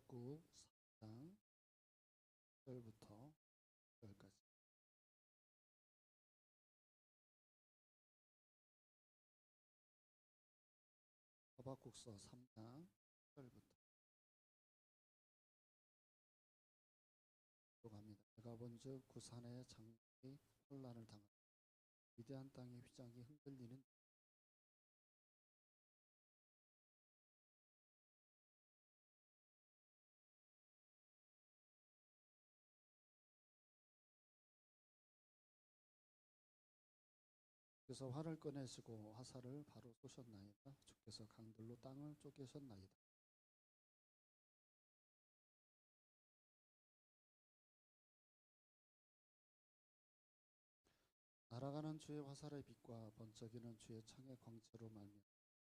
하박국 4장 1절부터 10절까지. 하박국서 3장 1절부터 갑니다. 내가 본즉 구산의 장막이 혼란을 당하고 위대한 땅의 휘장이 흔들리는. 그래서 활을 꺼내시고 화살을 바로 쏘셨나이다. 주께서 강들로 땅을 쪼개셨나이다. 날아가는 주의 화살의 빛과 번쩍이는 주의 창의 광채로 말미암아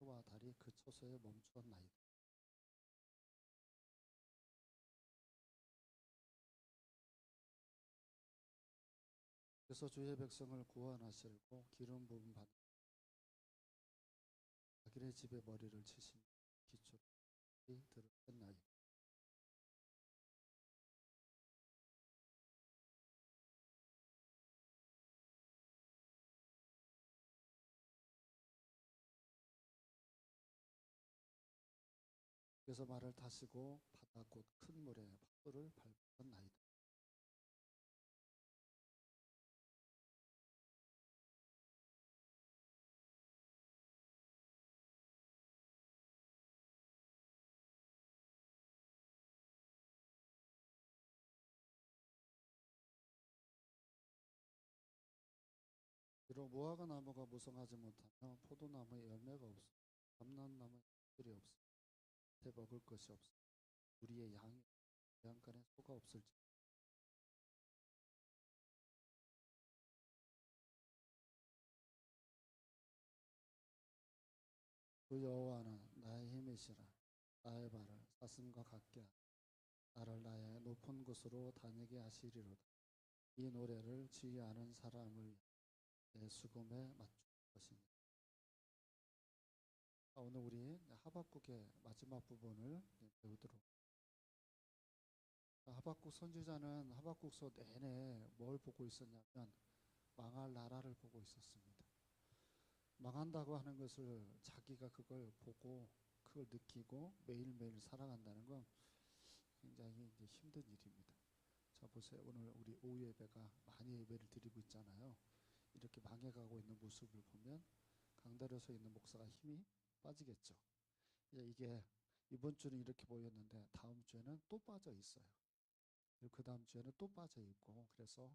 해와 달이 그 처소에 멈추었나이다. 그래서 주의 백성을 구원하시고 기름 부음 받으 자기네 집에 머리를 치시며 기초를 들으셨나이다. 그래서 말을 타시고 바다 곧 큰 물에 파도를 밟으셨나이다. 비록 무화과 나무가 무성하지 못하며 포도나무에 열매가 없어 감람나무에 들이 없어 새 먹을 것이 없어 우리의 양이 양간에 소가 없을지 그 여호와는 나의 힘이시라. 나의 발을 사슴과 같게 하사 나를 나의 높은 곳으로 다니게 하시리로다. 이 노래를 지휘 아는 사람을 내 수금에 맞출 것이니. 오늘 우리 하박국의 마지막 부분을 배우도록. 하박국 선지자는 하박국서 내내 뭘 보고 있었냐면 망할 나라를 보고 있었습니다. 망한다고 하는 것을 자기가 그걸 보고 그걸 느끼고 매일매일 살아간다는 건 굉장히 이제 힘든 일입니다. 자 보세요. 오늘 우리 오후 예배가 많이 예배를 드리고 있잖아요. 이렇게 망해가고 있는 모습을 보면 강단에 서 있는 목사가 힘이 빠지겠죠. 이게 이번 주는 이렇게 보였는데 다음 주에는 또 빠져 있어요. 그리고 그 다음 주에는 또 빠져 있고 그래서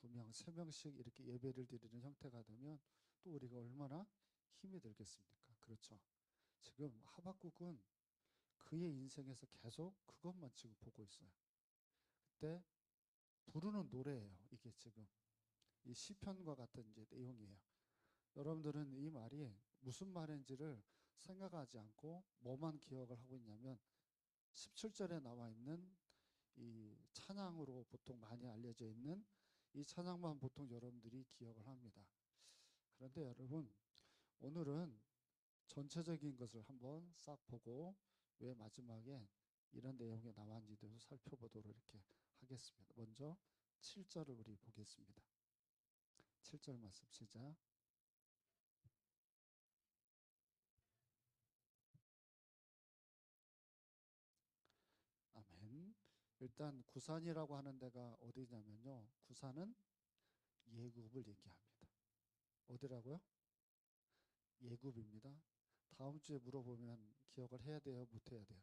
2명, 3명씩 이렇게 예배를 드리는 형태가 되면 또 우리가 얼마나 힘이 들겠습니까? 그렇죠. 지금 하박국은 그의 인생에서 계속 그것만 지금 보고 있어요. 그때 부르는 노래예요. 이게 지금 이 시편과 같은 이제 내용이에요. 여러분들은 이 말이 무슨 말인지를 생각하지 않고 뭐만 기억을 하고 있냐면 17절에 나와 있는 이 찬양으로 보통 많이 알려져 있는 이 찬양만 보통 여러분들이 기억을 합니다. 그런데 여러분 오늘은 전체적인 것을 한번 싹 보고 왜 마지막에 이런 내용이 나왔는지도 살펴보도록 이렇게 하겠습니다. 먼저 7절을 우리 보겠습니다. 7절 말씀 시작. 아멘. 일단 구산이라고 하는 데가 어디냐면요. 구산은 예굽을 얘기합니다. 어디라고요? 예굽입니다. 다음 주에 물어보면 기억을 해야 돼요? 못 해야 돼요?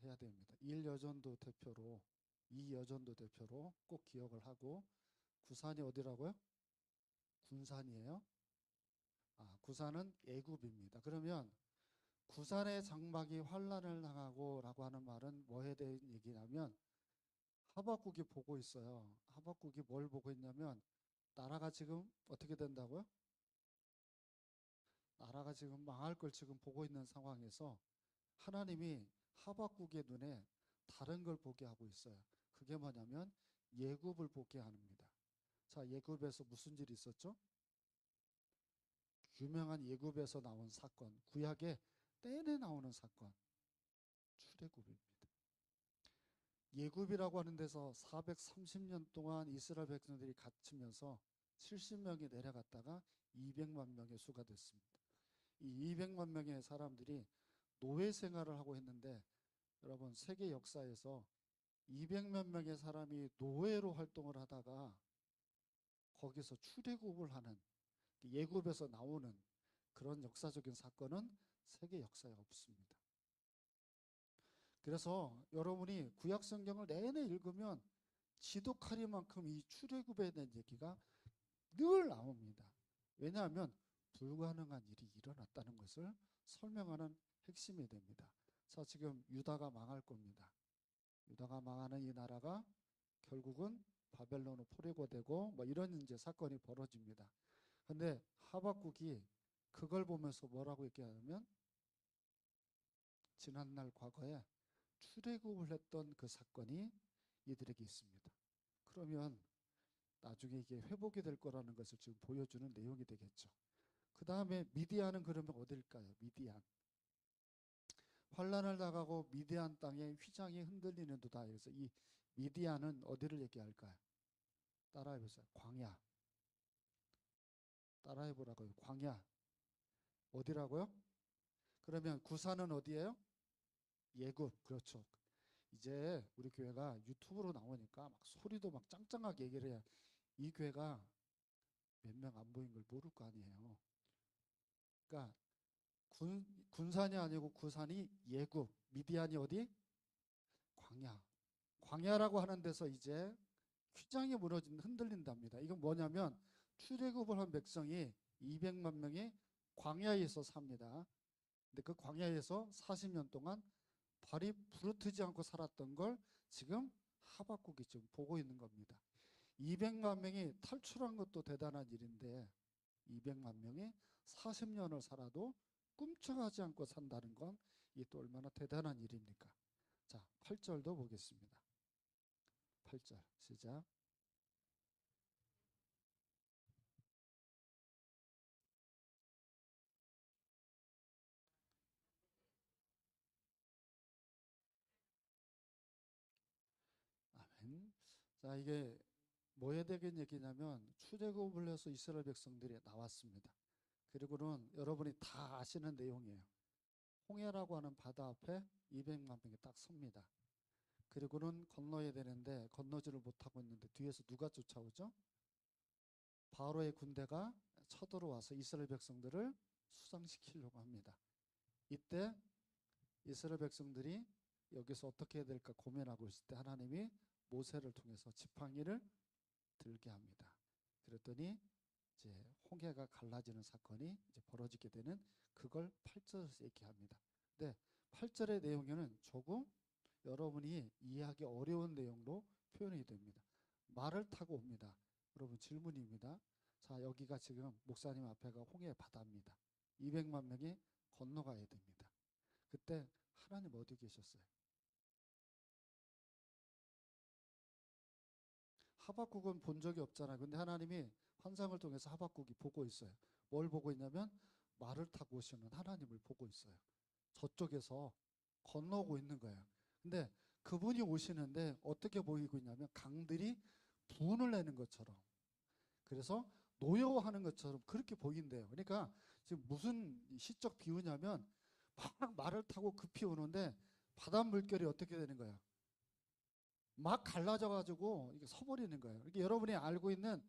해야 됩니다. 1여전도 대표로 2여전도 대표로 꼭 기억을 하고 구산이 어디라고요? 군산이에요. 구산은 예굽입니다. 그러면 구산의 장막이 환란을 당하고 라고 하는 말은 뭐에 대한 얘기냐면 하박국이 보고 있어요. 하박국이 뭘 보고 있냐면 나라가 지금 어떻게 된다고요? 나라가 지금 망할 걸 지금 보고 있는 상황에서 하나님이 하박국의 눈에 다른 걸 보게 하고 있어요. 그게 뭐냐면 예굽을 보게 합니다. 자, 예굽에서 무슨 일이 있었죠? 유명한 예굽에서 나온 사건, 구약에 떼내 나오는 사건. 출애굽입니다. 예굽이라고 하는 데서 430년 동안 이스라엘 백성들이 갇히면서 70명이 내려갔다가 200만 명의 수가 됐습니다. 이 200만 명의 사람들이 노예 생활을 하고 했는데, 여러분 세계 역사에서 200만 명의 사람이 노예로 활동을 하다가 거기서 출애굽을 하는, 예굽에서 나오는 그런 역사적인 사건은 세계 역사에 없습니다. 그래서 여러분이 구약 성경을 내내 읽으면 지독하리만큼 이 출애굽에 대한 얘기가 늘 나옵니다. 왜냐하면 불가능한 일이 일어났다는 것을 설명하는 핵심이 됩니다. 자, 지금 유다가 망할 겁니다. 유다가 망하는 이 나라가 결국은 바벨론으로 포로되고 뭐 이런 이제 사건이 벌어집니다. 근데 하박국이 그걸 보면서 뭐라고 얘기하냐면, 지난날 과거에 출애굽을 했던 그 사건이 이들에게 있습니다. 그러면 나중에 이게 회복이 될 거라는 것을 지금 보여주는 내용이 되겠죠. 그 다음에 미디안은 그러면 어딜까요? 미디안. 환란을 당하고 미디안 땅에 휘장이 흔들리는 도다. 그래서 이 미디안은 어디를 얘기할까요? 따라해보세요. 광야. 따라해보라고요. 광야. 어디라고요? 그러면 구사는 어디예요? 예굽. 그렇죠. 이제 우리 교회가 유튜브로 나오니까 막 소리도 막 짱짱하게 얘기를 해야 이 교회가 몇 명 안 보인 걸 모를 거 아니에요. 그러니까 군산이 아니고 구산이 예굽, 미디안이 어디? 광야. 광야라고 하는 데서 이제 휘장이 무너진 흔들린답니다. 이건 뭐냐면 출애굽을 한 백성이 200만 명이 광야에서 삽니다. 근데 그 광야에서 40년 동안 발이 부르트지 않고 살았던 걸 지금 하박국이 지금 보고 있는 겁니다. 200만 명이 탈출한 것도 대단한 일인데 200만 명이 40년을 살아도 꿈쩍하지 않고 산다는 건 이게 또 얼마나 대단한 일입니까? 자, 8절도 보겠습니다. 8절 시작. 아멘. 자, 이게 뭐에 대한 얘기냐면 출애굽을 해서 이스라엘 백성들이 나왔습니다. 그리고는 여러분이 다 아시는 내용이에요. 홍해라고 하는 바다 앞에 200만 명이 딱 섭니다. 그리고는 건너야 되는데 건너지를 못하고 있는데 뒤에서 누가 쫓아오죠? 바로의 군대가 쳐들어와서 이스라엘 백성들을 수상시키려고 합니다. 이때 이스라엘 백성들이 여기서 어떻게 해야 될까 고민하고 있을 때 하나님이 모세를 통해서 지팡이를 들게 합니다. 그랬더니 이제 홍해가 갈라지는 사건이 이제 벌어지게 되는, 그걸 8절에서 얘기합니다. 근데 8절의 내용에는 조금 여러분이 이해하기 어려운 내용으로 표현이 됩니다. 말을 타고 옵니다. 여러분 질문입니다. 자, 여기가 지금 목사님 앞에가 홍해 바다입니다. 200만 명이 건너가야 됩니다. 그때 하나님 어디 계셨어요? 하박국은 본 적이 없잖아요. 근데 하나님이 환상을 통해서 하박국이 보고 있어요. 뭘 보고 있냐면 말을 타고 오시는 하나님을 보고 있어요. 저쪽에서 건너고 있는 거예요. 근데 그분이 오시는데 어떻게 보이고 있냐면 강들이 분을 내는 것처럼, 그래서 노여워하는 것처럼 그렇게 보인대요. 그러니까 지금 무슨 시적 비유냐면 막 말을 타고 급히 오는데 바닷 물결이 어떻게 되는 거예요? 막 갈라져 가지고 이게 서버리는 거예요. 이게 여러분이 알고 있는,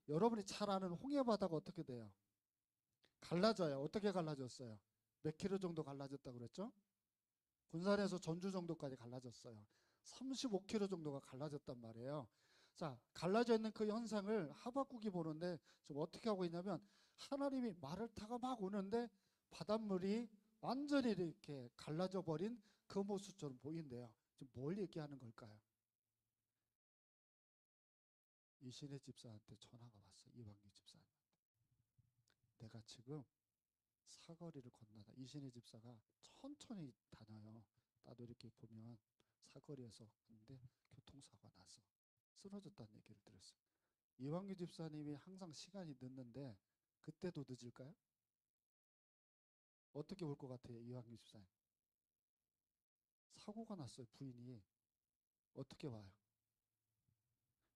여러분이 잘 아는 홍해 바다가 어떻게 돼요? 갈라져요. 어떻게 갈라졌어요? 몇 킬로 정도 갈라졌다고 그랬죠? 군산에서 전주 정도까지 갈라졌어요. 35킬로 정도가 갈라졌단 말이에요. 자, 갈라져 있는 그 현상을 하박국이 보는데 지금 어떻게 하고 있냐면 하나님이 말을 타고 막 오는데 바닷물이 완전히 이렇게 갈라져 버린 그 모습처럼 보인대요. 지금 뭘 얘기하는 걸까요? 이신의 집사한테 전화가 왔어요. 이왕규 집사님한테. 내가 지금 사거리를 건너다. 이신의 집사가 천천히 다녀요. 나도 이렇게 보면 사거리에서 근데 교통사고가 나서 쓰러졌다는 얘기를 들었어요. 이왕규 집사님이 항상 시간이 늦는데 그때도 늦을까요? 어떻게 올 것 같아요, 이왕규 집사님? 사고가 났어요. 부인이. 어떻게 와요?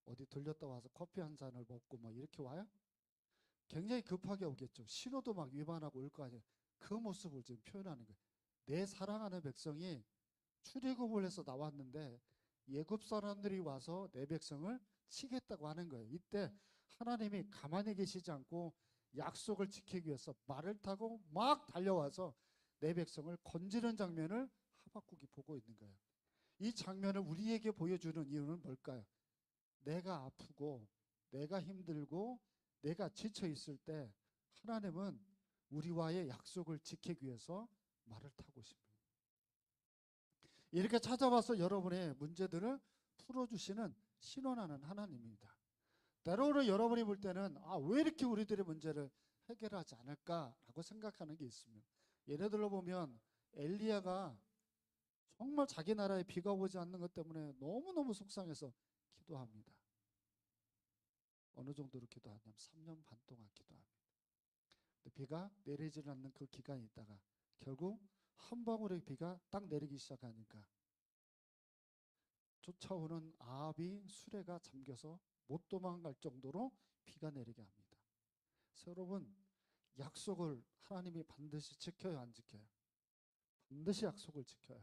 어디 들렸다 와서 커피 한 잔을 먹고 막 이렇게 와요? 굉장히 급하게 오겠죠. 신호도 막 위반하고 올 거 아니에요. 그 모습을 지금 표현하는 거예요. 내 사랑하는 백성이 출애굽을 해서 나왔는데 예굽 사람들이 와서 내 백성을 치겠다고 하는 거예요. 이때 하나님이 가만히 계시지 않고 약속을 지키기 위해서 말을 타고 막 달려와서 내 백성을 건지는 장면을 하박국이 보고 있는 거예요. 이 장면을 우리에게 보여주는 이유는 뭘까요? 내가 아프고 내가 힘들고 내가 지쳐 있을 때 하나님은 우리와의 약속을 지키기 위해서 말을 타고 오십니다. 이렇게 찾아와서 여러분의 문제들을 풀어주시는 신원하는 하나님입니다. 때로는 여러분이 볼 때는 왜 이렇게 우리들의 문제를 해결하지 않을까라고 생각하는 게 있습니다. 예를 들어 보면 엘리야가 정말 자기 나라에 비가 오지 않는 것 때문에 너무너무 속상해서 기도합니다. 어느 정도로 기도하냐면 3년 반 동안 기도합니다. 근데 비가 내리지 않는 그 기간이 있다가 결국 한 방울의 비가 딱 내리기 시작하니까 쫓아오는 아합이 수레가 잠겨서 못 도망갈 정도로 비가 내리게 합니다. 그래서 여러분, 약속을 하나님이 반드시 지켜요, 안 지켜요? 반드시 약속을 지켜요.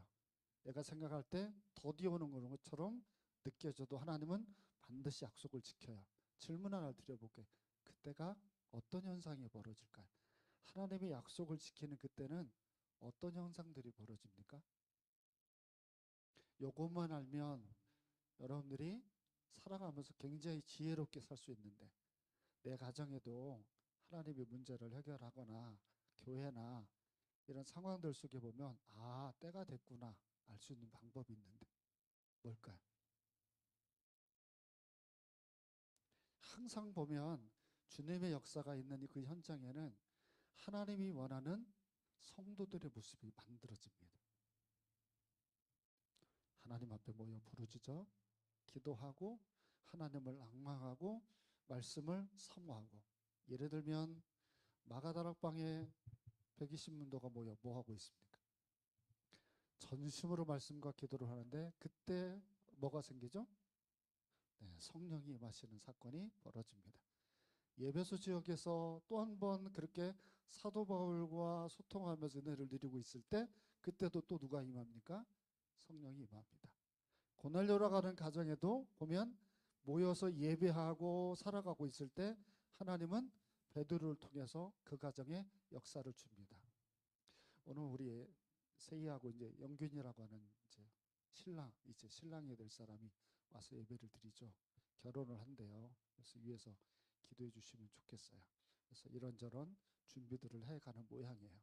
내가 생각할 때 더디 오는 것처럼 느껴져도 하나님은 반드시 약속을 지켜요. 질문 하나 드려볼게요. 그때가 어떤 현상이 벌어질까요? 하나님의 약속을 지키는 그때는 어떤 현상들이 벌어집니까? 요것만 알면 여러분들이 살아가면서 굉장히 지혜롭게 살 수 있는데, 내 가정에도 하나님의 문제를 해결하거나 교회나 이런 상황들 속에 보면 때가 됐구나 알 수 있는 방법이 있는데 뭘까요? 항상 보면 주님의 역사가 있는 그 현장에는 하나님이 원하는 성도들의 모습이 만들어집니다. 하나님 앞에 모여 부르짖어 기도하고 하나님을 앙망하고 말씀을 사모하고, 예를 들면 마가다락방에 120문도가 모여 뭐하고 있습니까? 전심으로 말씀과 기도를 하는데 그때 뭐가 생기죠? 네, 성령이 임하시는 사건이 벌어집니다. 예배소 지역에서 또 한 번 그렇게 사도 바울과 소통하면서 은혜를 누리고 있을 때 그때도 또 누가 임합니까? 성령이 임합니다. 고넬료라 가는 가정에도 보면 모여서 예배하고 살아가고 있을 때 하나님은 베드로를 통해서 그 가정에 역사를 줍니다. 오늘 우리 세희하고 이제 영균이라고 하는 이제 신랑이 될 사람이 와서 예배를 드리죠. 결혼을 한대요. 그래서 위에서 기도해 주시면 좋겠어요. 그래서 이런저런 준비들을 해가는 모양이에요.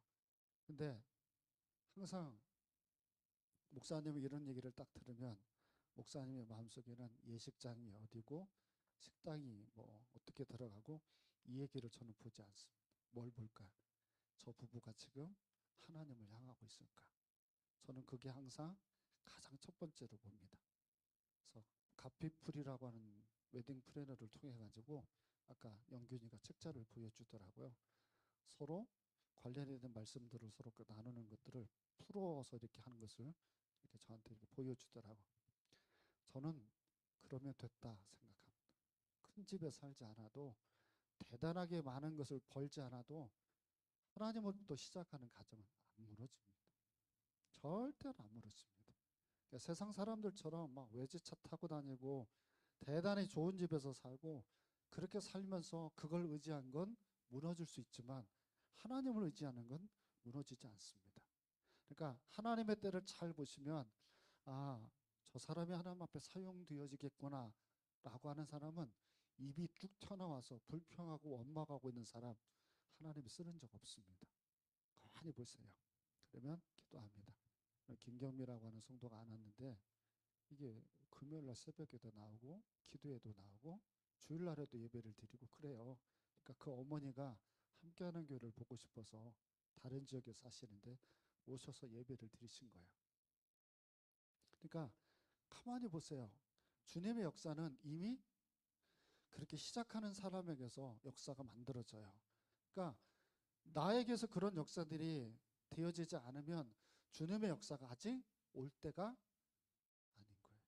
근데 항상 목사님이 이런 얘기를 딱 들으면 목사님의 마음속에는 예식장이 어디고 식당이 뭐 어떻게 들어가고 이 얘기를 저는 보지 않습니다. 뭘 볼까요? 저 부부가 지금 하나님을 향하고 있을까? 저는 그게 항상 가장 첫 번째로 봅니다. 그래서 가피풀이라고 하는 웨딩 플래너를 통해 가지고 아까 영균이가 책자를 보여주더라고요. 서로 관련된 말씀들을 서로 나누는 것들을 풀어서 이렇게 하는 것을 이렇게 저한테 이렇게 보여주더라고. 저는 그러면 됐다 생각합니다. 큰 집에 살지 않아도 대단하게 많은 것을 벌지 않아도 하나님으로부터 시작하는 가정은 안 무너집니다. 절대로 안 무너집니다. 그러니까 세상 사람들처럼 막 외제차 타고 다니고 대단히 좋은 집에서 살고 그렇게 살면서 그걸 의지한 건 무너질 수 있지만 하나님을 의지하는 건 무너지지 않습니다. 그러니까 하나님의 때를 잘 보시면 저 사람이 하나님 앞에 사용되어지겠구나 라고 하는 사람은 입이 쭉 튀어나와서 불평하고 원망하고 있는 사람 하나님이 쓰는 적 없습니다. 가만히 보세요. 그러면 기도합니다. 김경미라고 하는 성도가 안 왔는데 이게 금요일날 새벽에도 나오고 기도에도 나오고 주일날에도 예배를 드리고 그래요. 그러니까 그 어머니가 함께하는 교회를 보고 싶어서 다른 지역에 사시는데 오셔서 예배를 드리신 거예요. 그러니까 가만히 보세요. 주님의 역사는 이미 그렇게 시작하는 사람에게서 역사가 만들어져요. 그러니까 나에게서 그런 역사들이 되어지지 않으면 주님의 역사가 아직 올 때가 아닌 거예요.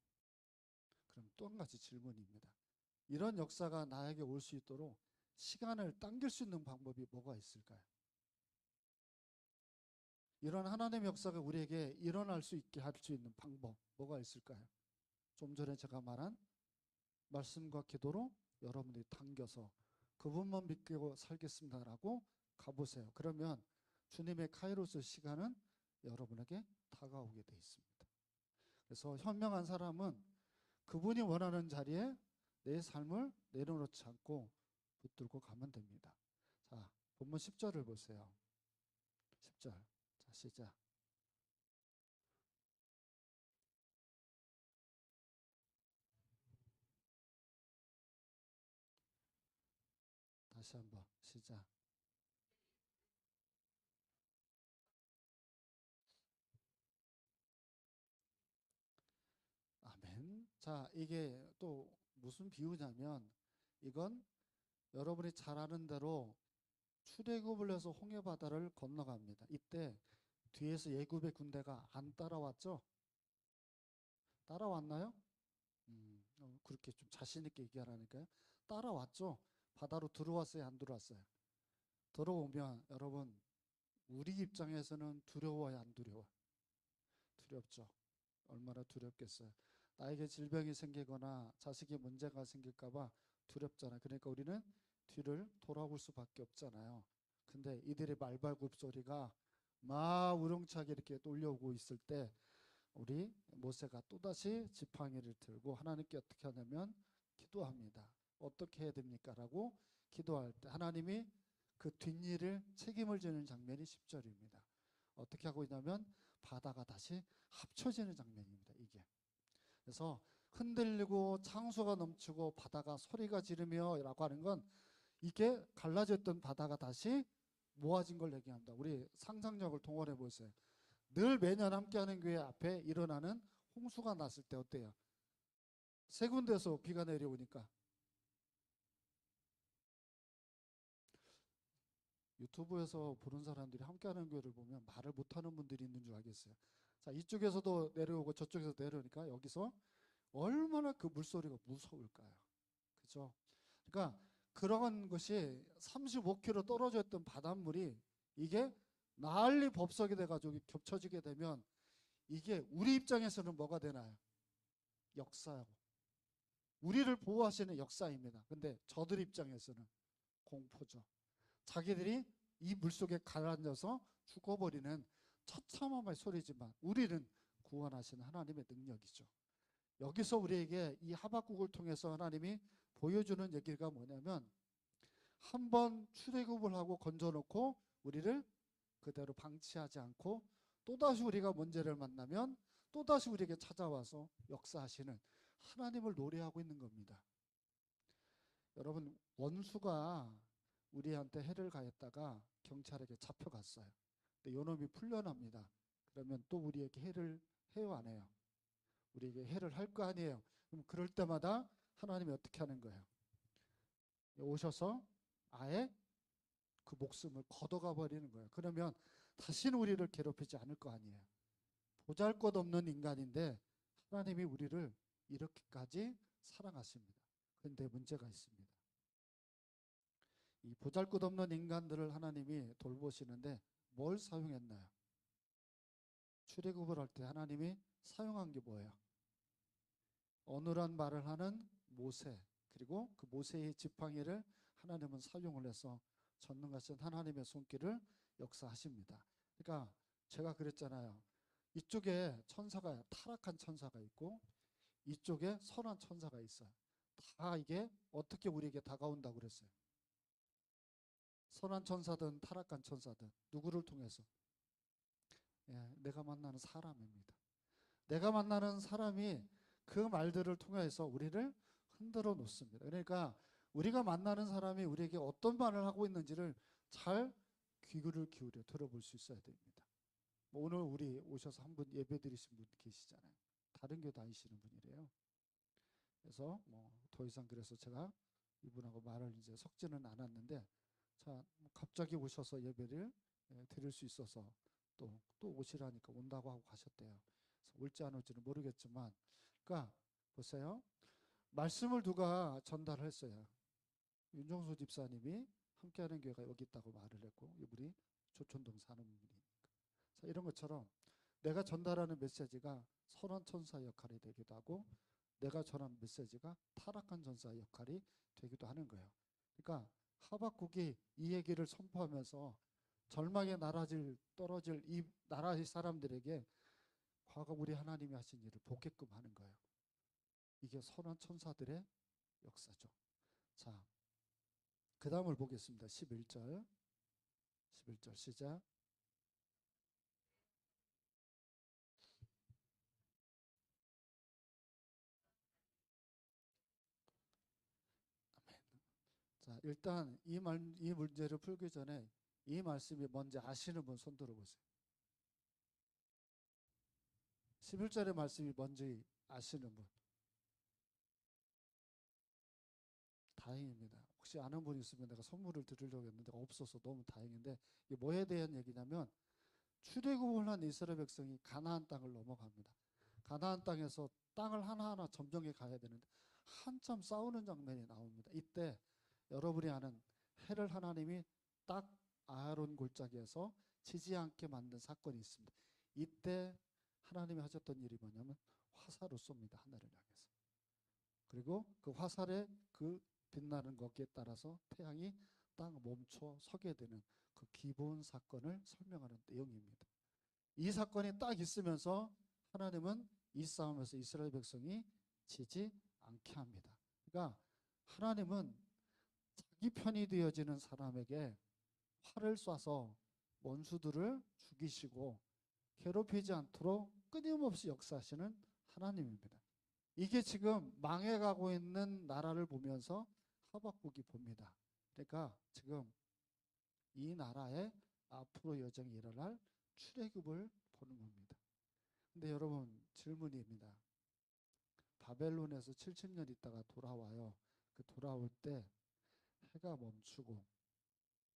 그럼 또 한 가지 질문입니다. 이런 역사가 나에게 올 수 있도록 시간을 당길 수 있는 방법이 뭐가 있을까요? 이런 하나님의 역사가 우리에게 일어날 수 있게 할 수 있는 방법 뭐가 있을까요? 좀 전에 제가 말한 말씀과 기도로 여러분들이 당겨서 그분만 믿고 살겠습니다라고 가보세요. 그러면 주님의 카이로스 시간은 여러분에게 다가오게 돼 있습니다. 그래서 현명한 사람은 그분이 원하는 자리에 내 삶을 내려놓지 않고 붙들고 가면 됩니다. 자, 본문 10절을 보세요. 10절. 자, 시작. 다시 한번 시작. 아멘. 자, 이게 또 무슨 비유냐면 이건 여러분이 잘 아는 대로 출애굽을 해서 홍해 바다를 건너갑니다. 이때 뒤에서 예굽의 군대가 안 따라왔죠? 따라왔나요? 그렇게 좀 자신 있게 얘기하라니까요. 따라왔죠? 바다로 들어왔어요, 안 들어왔어요? 들어오면 여러분 우리 입장에서는 두려워야 안 두려워? 두렵죠. 얼마나 두렵겠어요. 나에게 질병이 생기거나 자식이 문제가 생길까봐 두렵잖아요. 그러니까 우리는 뒤를 돌아볼 수밖에 없잖아요. 근데 이들의 말발굽 소리가 막 우렁차게 이렇게 떨려오고 있을 때 우리 모세가 또다시 지팡이를 들고 하나님께 어떻게 하냐면 기도합니다. 어떻게 해야 됩니까? 라고 기도할 때 하나님이 그 뒷일을 책임을 지는 장면이 10절입니다. 어떻게 하고 있냐면 바다가 다시 합쳐지는 장면입니다. 이게. 그래서 흔들리고 창수가 넘치고 바다가 소리가 지르며 라고 하는 건 이게 갈라졌던 바다가 다시 모아진 걸 얘기합니다. 우리 상상력을 동원해 보세요. 늘 매년 함께하는 교회 앞에 일어나는 홍수가 났을 때 어때요? 세 군데서 비가 내려오니까 유튜브에서 보는 사람들이 함께하는 교회를 보면 말을 못하는 분들이 있는 줄 알겠어요. 자, 이쪽에서도 내려오고 저쪽에서 내려오니까 여기서 얼마나 그 물소리가 무서울까요? 그죠? 그러니까 그런 것이 35km 떨어져 있던 바닷물이 이게 난리 법석이 돼가지고 겹쳐지게 되면 이게 우리 입장에서는 뭐가 되나요? 역사고 우리를 보호하시는 역사입니다. 근데 저들 입장에서는 공포죠. 자기들이 이 물속에 가라앉아서 죽어버리는 처참함의 소리지만 우리는 구원하시는 하나님의 능력이죠. 여기서 우리에게 이 하박국을 통해서 하나님이 보여주는 얘기가 뭐냐면 한번 출애굽을 하고 건져놓고 우리를 그대로 방치하지 않고 또다시 우리가 문제를 만나면 또다시 우리에게 찾아와서 역사하시는 하나님을 노래하고 있는 겁니다. 여러분 원수가 우리한테 해를 가했다가 경찰에게 잡혀갔어요. 근데 요놈이 풀려납니다. 그러면 또 우리에게 해를 해요 안 해요? 우리에게 해를 할 거 아니에요. 그럼 그럴 때마다 하나님이 어떻게 하는 거예요? 오셔서 아예 그 목숨을 걷어가 버리는 거예요. 그러면 다시는 우리를 괴롭히지 않을 거 아니에요. 보잘것없는 인간인데 하나님이 우리를 이렇게까지 사랑하십니다. 그런데 문제가 있습니다. 이 보잘것없는 인간들을 하나님이 돌보시는데 뭘 사용했나요? 출애굽을 할 때 하나님이 사용한 게 뭐예요? 어눌한 말을 하는 모세, 그리고 그 모세의 지팡이를 하나님은 사용을 해서 전능하신 하나님의 손길을 역사하십니다. 그러니까 제가 그랬잖아요. 이쪽에 천사가 타락한 천사가 있고 이쪽에 선한 천사가 있어요. 다 이게 어떻게 우리에게 다가온다고 그랬어요. 선한 천사든 타락한 천사든 누구를 통해서? 예, 내가 만나는 사람입니다. 내가 만나는 사람이 그 말들을 통해서 우리를 흔들어 놓습니다. 그러니까 우리가 만나는 사람이 우리에게 어떤 말을 하고 있는지를 잘 귀를 기울여 들어볼 수 있어야 됩니다. 뭐 오늘 우리 오셔서 한 분 예배 드리신 분 계시잖아요. 다른 교회 다니시는 분이래요. 그래서 뭐 더 이상 그래서 제가 이분하고 말을 이제 섞지는 않았는데 자, 갑자기 오셔서 예배를 드릴 수 있어서 또 오시라니까 온다고 하고 가셨대요. 그래서 올지 안 올지는 모르겠지만, 그러니까 보세요. 말씀을 누가 전달했어요? 윤정수 집사님이 함께하는 교회가 여기 있다고 말을 했고, 우리 조촌동 사는 분이니까. 자, 이런 것처럼 내가 전달하는 메시지가 선한 천사 역할이 되기도 하고, 내가 전한 메시지가 타락한 전사 역할이 되기도 하는 거예요. 그러니까 하박국이 이 얘기를 선포하면서 절망의 나라질 떨어질 이 나라의 사람들에게 과거 우리 하나님이 하신 일을 보게끔 하는 거예요. 이게 선한 천사들의 역사죠. 자, 그 다음을 보겠습니다. 11절 시작. 자, 일단 이 문제를 풀기 전에 이 말씀이 뭔지 아시는 분 손 들어보세요. 11절의 말씀이 뭔지 아시는 분. 다행입니다. 혹시 아는 분 있으면 내가 선물을 드리려고 했는데 없어서 너무 다행인데, 이게 뭐에 대한 얘기냐면 출애굽을 한 이스라엘 백성이 가나안 땅을 넘어갑니다. 가나안 땅에서 땅을 하나하나 점령해 가야 되는데 한참 싸우는 장면이 나옵니다. 이때 여러분이 아는 헬을 하나님이 딱 아론 골짜기에서 지지 않게 만든 사건이 있습니다. 이때 하나님이 하셨던 일이 뭐냐면 화살을 쏩니다. 하늘을 향해서. 그리고 그 화살의 그 빛나는 거기에 따라서 태양이 딱 멈춰 서게 되는 그 기본 사건을 설명하는 내용입니다. 이 사건이 딱 있으면서 하나님은 이 싸움에서 이스라엘 백성이 지지 않게 합니다. 그러니까 하나님은 자기 편이 되어지는 사람에게 활을 쏴서 원수들을 죽이시고 괴롭히지 않도록 끊임없이 역사하시는 하나님입니다. 이게 지금 망해가고 있는 나라를 보면서 하박국이 봅니다. 그러니까 지금 이 나라의 앞으로 여정이 일어날 출애굽을 보는 겁니다. 근데 여러분 질문입니다. 바벨론에서 70년 있다가 돌아와요. 그 돌아올 때 해가 멈추고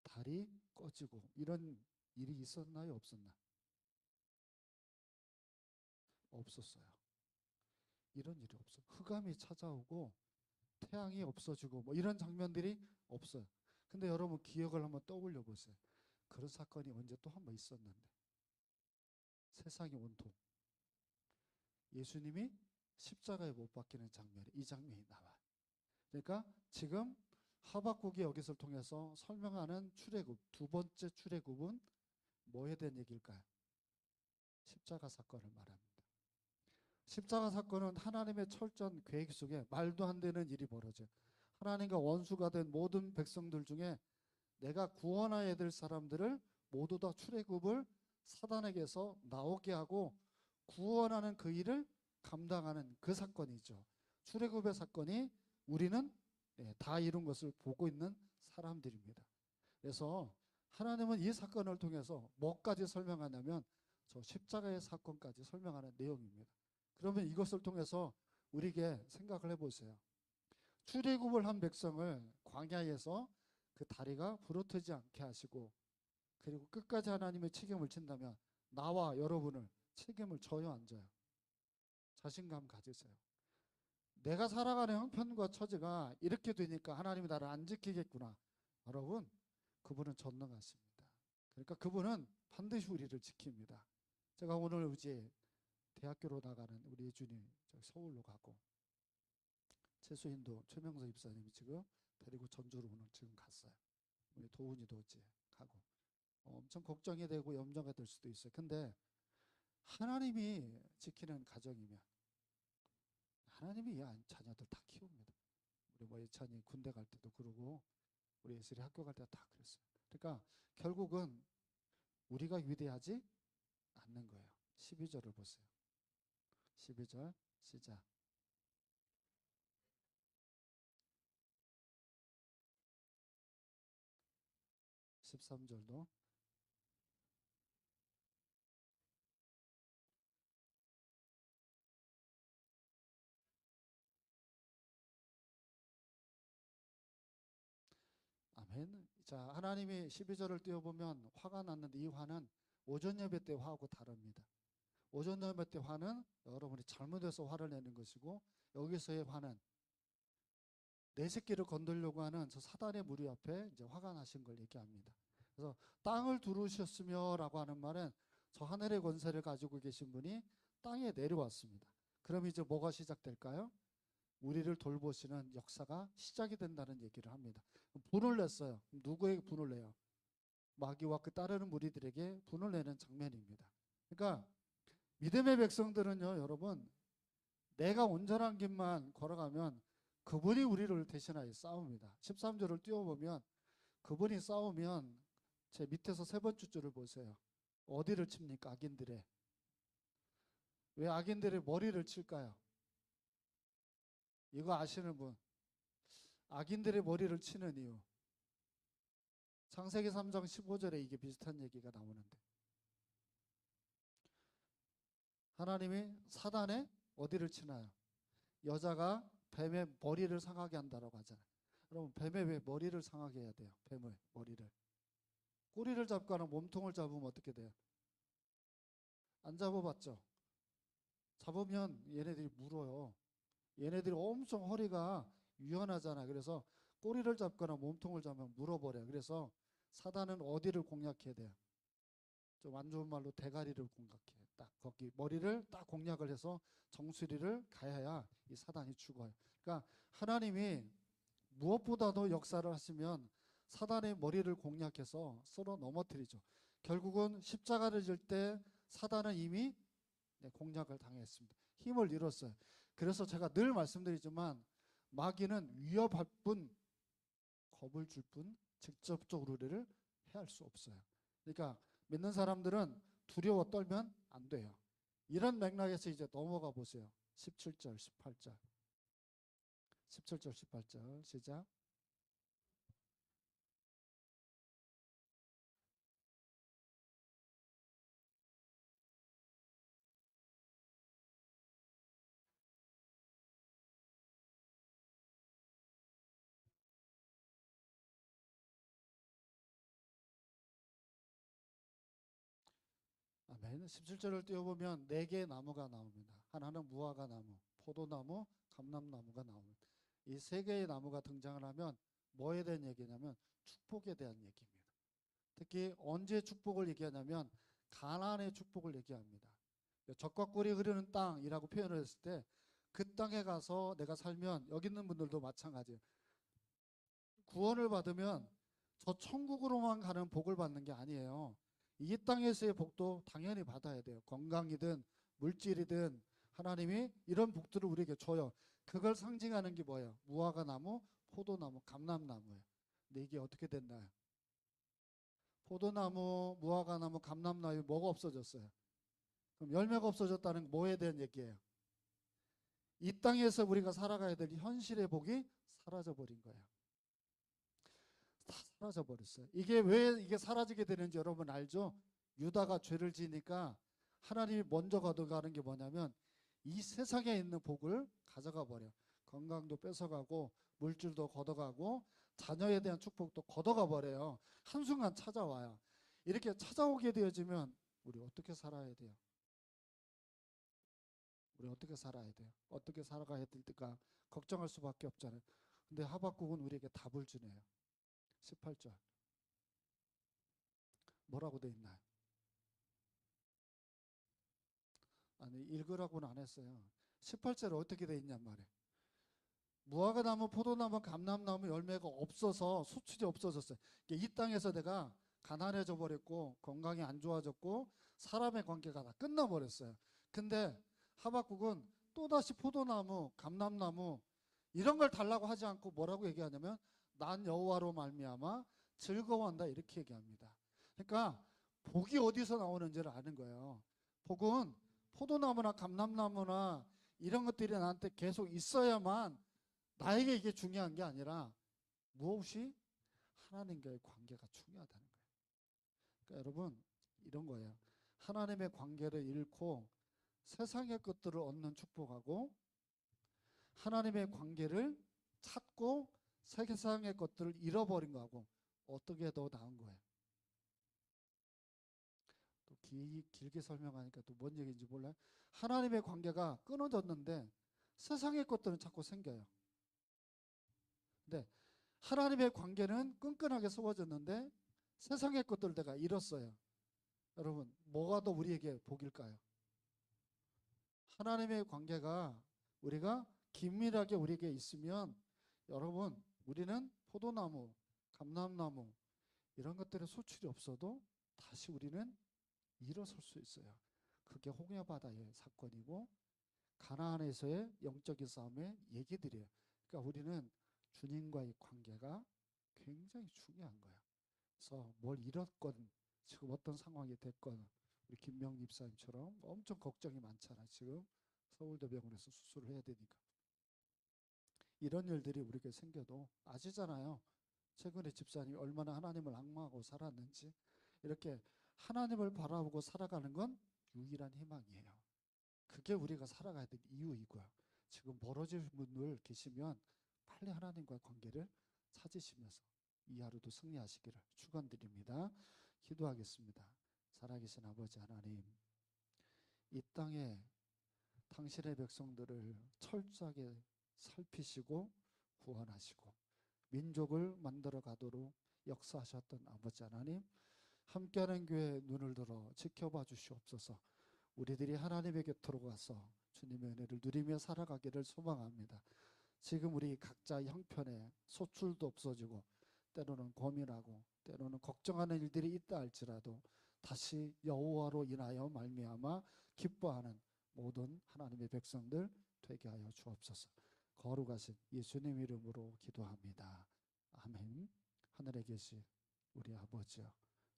달이 꺼지고 이런 일이 있었나요? 없었나? 없었어요. 이런 일이 없어요. 흑암이 찾아오고 태양이 없어지고 뭐 이런 장면들이 없어요. 근데 여러분 기억을 한번 떠올려 보세요. 그런 사건이 언제 또 한 번 있었는데 세상이 온통 예수님이 십자가에 못 박히는 장면이 이 장면이 나와요. 그러니까 지금 하박국이 여기서 통해서 설명하는 출애굽 두 번째 출애굽은 뭐에 대한 얘기일까요? 십자가 사건을 말합니다. 십자가 사건은 하나님의 철저한 계획 속에 말도 안 되는 일이 벌어져요. 하나님과 원수가 된 모든 백성들 중에 내가 구원해야 될 사람들을 모두 다 출애굽을 사단에게서 나오게 하고 구원하는 그 일을 감당하는 그 사건이죠. 출애굽의 사건이 우리는 다 이룬 것을 보고 있는 사람들입니다. 그래서 하나님은 이 사건을 통해서 뭐까지 설명하냐면 저 십자가의 사건까지 설명하는 내용입니다. 그러면 이것을 통해서 우리에게 생각을 해보세요. 출애굽을 한 백성을 광야에서 그 다리가 부러뜨지 않게 하시고 그리고 끝까지 하나님의 책임을 진다면 나와 여러분을 책임을 져요 안 져요? 자신감 가지세요. 내가 살아가는 형편과 처지가 이렇게 되니까 하나님이 나를 안 지키겠구나. 여러분 그분은 전능하십니다. 그러니까 그분은 반드시 우리를 지킵니다. 제가 오늘 이제 대학교로 나가는 우리 예준이 서울로 가고 최수인도 최명서 입사님이 지금 데리고 전주로 오늘 지금 갔어요. 우리 도훈이도 이제 가고 엄청 걱정이 되고 염려가 될 수도 있어요. 근데 하나님이 지키는 가정이면 하나님이 이 자녀들 다 키웁니다. 우리 뭐 예찬이 군대 갈 때도 그러고 우리 예슬이 학교 갈 때 다 그랬어요. 그러니까 결국은 우리가 위대하지 않는 거예요. 12절을 보세요. 12절 시작. 13절도 아멘. 자, 하나님이 12절을 띄워보면 화가 났는데 이 화는 오전 예배 때 화하고 다릅니다. 오존노예배 때 화는 여러분이 잘못해서 화를 내는 것이고, 여기서의 화는 내 새끼를 건들려고 하는 저 사단의 무리 앞에 이제 화가 나신 걸 얘기합니다. 그래서 땅을 두루셨으며라고 하는 말은 저 하늘의 권세를 가지고 계신 분이 땅에 내려왔습니다. 그럼 이제 뭐가 시작될까요? 우리를 돌보시는 역사가 시작이 된다는 얘기를 합니다. 분을 냈어요. 누구에게 분을 내요? 마귀와 그 따르는 무리들에게 분을 내는 장면입니다. 그러니까 믿음의 백성들은요, 여러분, 내가 온전한 길만 걸어가면 그분이 우리를 대신하여 싸웁니다. 13절을 띄워보면 그분이 싸우면 제 밑에서 세 번째 줄을 보세요. 어디를 칩니까? 악인들의. 왜 악인들의 머리를 칠까요? 이거 아시는 분? 악인들의 머리를 치는 이유. 창세기 3장 15절에 이게 비슷한 얘기가 나오는데, 하나님이 사단의 어디를 치나요? 여자가 뱀의 머리를 상하게 한다라고 하잖아요. 여러분, 뱀의 왜 머리를 상하게 해야 돼요? 뱀의 머리를. 꼬리를 잡거나 몸통을 잡으면 어떻게 돼요? 안 잡아봤죠? 잡으면 얘네들이 물어요. 얘네들이 엄청 허리가 유연하잖아. 그래서 꼬리를 잡거나 몸통을 잡으면 물어버려요. 그래서 사단은 어디를 공략해야 돼요? 좀 안 좋은 말로 대가리를 공략해. 딱 거기 머리를 딱 공략을 해서 정수리를 가야야 이 사단이 죽어요. 그러니까 하나님이 무엇보다도 역사를 하시면 사단의 머리를 공략해서 쓸어 넘어뜨리죠. 결국은 십자가를 질 때 사단은 이미 공략을 당했습니다. 힘을 잃었어요. 그래서 제가 늘 말씀드리지만 마귀는 위협할 뿐, 겁을 줄 뿐, 직접적으로 우리를 해할 수 없어요. 그러니까 믿는 사람들은 두려워 떨면 안 돼요. 이런 맥락에서 이제 넘어가 보세요. 17절, 18절. 17절, 18절 시작. 아멘. 17절을 띄워보면 네 개의 나무가 나옵니다. 하나는 무화과 나무, 포도나무, 감람나무가 나옵니다. 이 세 개의 나무가 등장을 하면 뭐에 대한 얘기냐면 축복에 대한 얘기입니다. 특히 언제 축복을 얘기하냐면 가나안의 축복을 얘기합니다. 젖과 꿀이 흐르는 땅이라고 표현을 했을 때 그 땅에 가서 내가 살면, 여기 있는 분들도 마찬가지예요. 구원을 받으면 저 천국으로만 가는 복을 받는 게 아니에요. 이 땅에서의 복도 당연히 받아야 돼요. 건강이든 물질이든 하나님이 이런 복들을 우리에게 줘요. 그걸 상징하는 게 뭐예요? 무화과 나무, 포도나무, 감람나무예요. 근데 이게 어떻게 됐나요? 포도나무, 무화과나무, 감람나무 뭐가 없어졌어요? 그럼 열매가 없어졌다는 뭐에 대한 얘기예요? 이 땅에서 우리가 살아가야 될 현실의 복이 사라져 버린 거예요. 다 사라져 버렸어요. 이게 왜 이게 사라지게 되는지 여러분 알죠? 유다가 죄를 지니까 하나님이 먼저 가져가는 게 뭐냐면 이 세상에 있는 복을 가져가 버려. 건강도 뺏어가고 물질도 걷어가고 자녀에 대한 축복도 걷어가 버려요. 한순간 찾아와요. 이렇게 찾아오게 되어지면 우리 어떻게 살아야 돼요? 우리 어떻게 살아야 돼요? 어떻게 살아가야 될까 걱정할 수밖에 없잖아요. 근데 하박국은 우리에게 답을 주네요. 18절 뭐라고 돼 있나요? 아니 읽으라고는 안 했어요. 18절에 어떻게 돼 있냔 말이에요. 무화과 나무, 포도나무, 감람나무 열매가 없어서 수출이 없어졌어요. 이 땅에서 내가 가난해져 버렸고 건강이 안 좋아졌고 사람의 관계가 다 끝나버렸어요. 근데 하박국은 또다시 포도나무, 감람나무 이런 걸 달라고 하지 않고 뭐라고 얘기하냐면 난 여호와로 말미암아 즐거워한다 이렇게 얘기합니다. 그러니까 복이 어디서 나오는지를 아는 거예요. 복은 포도나무나 감람나무나 이런 것들이 나한테 계속 있어야만 나에게 이게 중요한 게 아니라 무엇이 하나님과의 관계가 중요하다는 거예요. 그러니까 여러분 이런 거예요. 하나님의 관계를 잃고 세상의 것들을 얻는 축복하고 하나님의 관계를 찾고 세상의 것들을 잃어버린 거하고 어떻게 더 나은 거예요? 또 길게 설명하니까 또 뭔 얘기인지 몰라요. 하나님의 관계가 끊어졌는데 세상의 것들은 자꾸 생겨요. 근데 하나님의 관계는 끈끈하게 세워졌는데 세상의 것들을 내가 잃었어요. 여러분, 뭐가 더 우리에게 복일까요? 하나님의 관계가 우리가 긴밀하게 우리에게 있으면 여러분, 우리는 포도나무, 감람나무 이런 것들의 소출이 없어도 다시 우리는 일어설 수 있어요. 그게 홍해바다의 사건이고 가나안에서의 영적인 싸움의 얘기들이에요. 그러니까 우리는 주님과의 관계가 굉장히 중요한 거예요. 그래서 뭘 잃었건 지금 어떤 상황이 됐건 우리 김명립 집사님처럼 엄청 걱정이 많잖아요. 지금 서울대병원에서 수술을 해야 되니까. 이런 일들이 우리에게 생겨도 아시잖아요. 최근에 집사님이 얼마나 하나님을 앙망하고 살았는지. 이렇게 하나님을 바라보고 살아가는 건 유일한 희망이에요. 그게 우리가 살아가야 될 이유이고요. 지금 멀어질 분들 계시면 빨리 하나님과의 관계를 찾으시면서 이 하루도 승리하시기를 축원드립니다. 기도하겠습니다. 살아계신 아버지 하나님, 이 땅에 당신의 백성들을 철저하게 살피시고 구원하시고 민족을 만들어 가도록 역사하셨던 아버지 하나님, 함께하는 교회 눈을 들어 지켜봐 주시옵소서. 우리들이 하나님의 곁으로 가서 주님의 은혜를 누리며 살아가기를 소망합니다. 지금 우리 각자 형편에 소출도 없어지고 때로는 고민하고 때로는 걱정하는 일들이 있다 할지라도 다시 여호와로 인하여 말미암아 기뻐하는 모든 하나님의 백성들 되게 하여 주옵소서. 거룩하신 예수님 이름으로 기도합니다. 아멘. 하늘에 계신 우리 아버지여,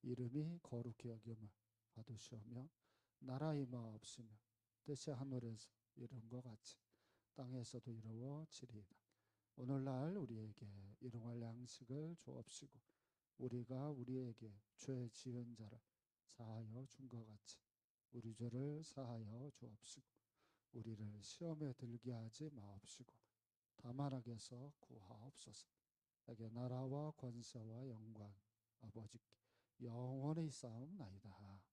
이름이 거룩히 여김을 받으시오며 나라 임하옵시며 뜻이 하늘에서 이룬 것 같이 땅에서도 이루어지리이다. 오늘날 우리에게 일용할 양식을 주옵시고 우리가 우리에게 죄 지은 자를 사하여 준 것 같이 우리 죄를 사하여 주옵시고 우리를 시험에 들게 하지 마옵시고 다만 악에서 구하옵소서. 내게 나라와 권세와 영광 아버지께 영원히 쌓옵나이다.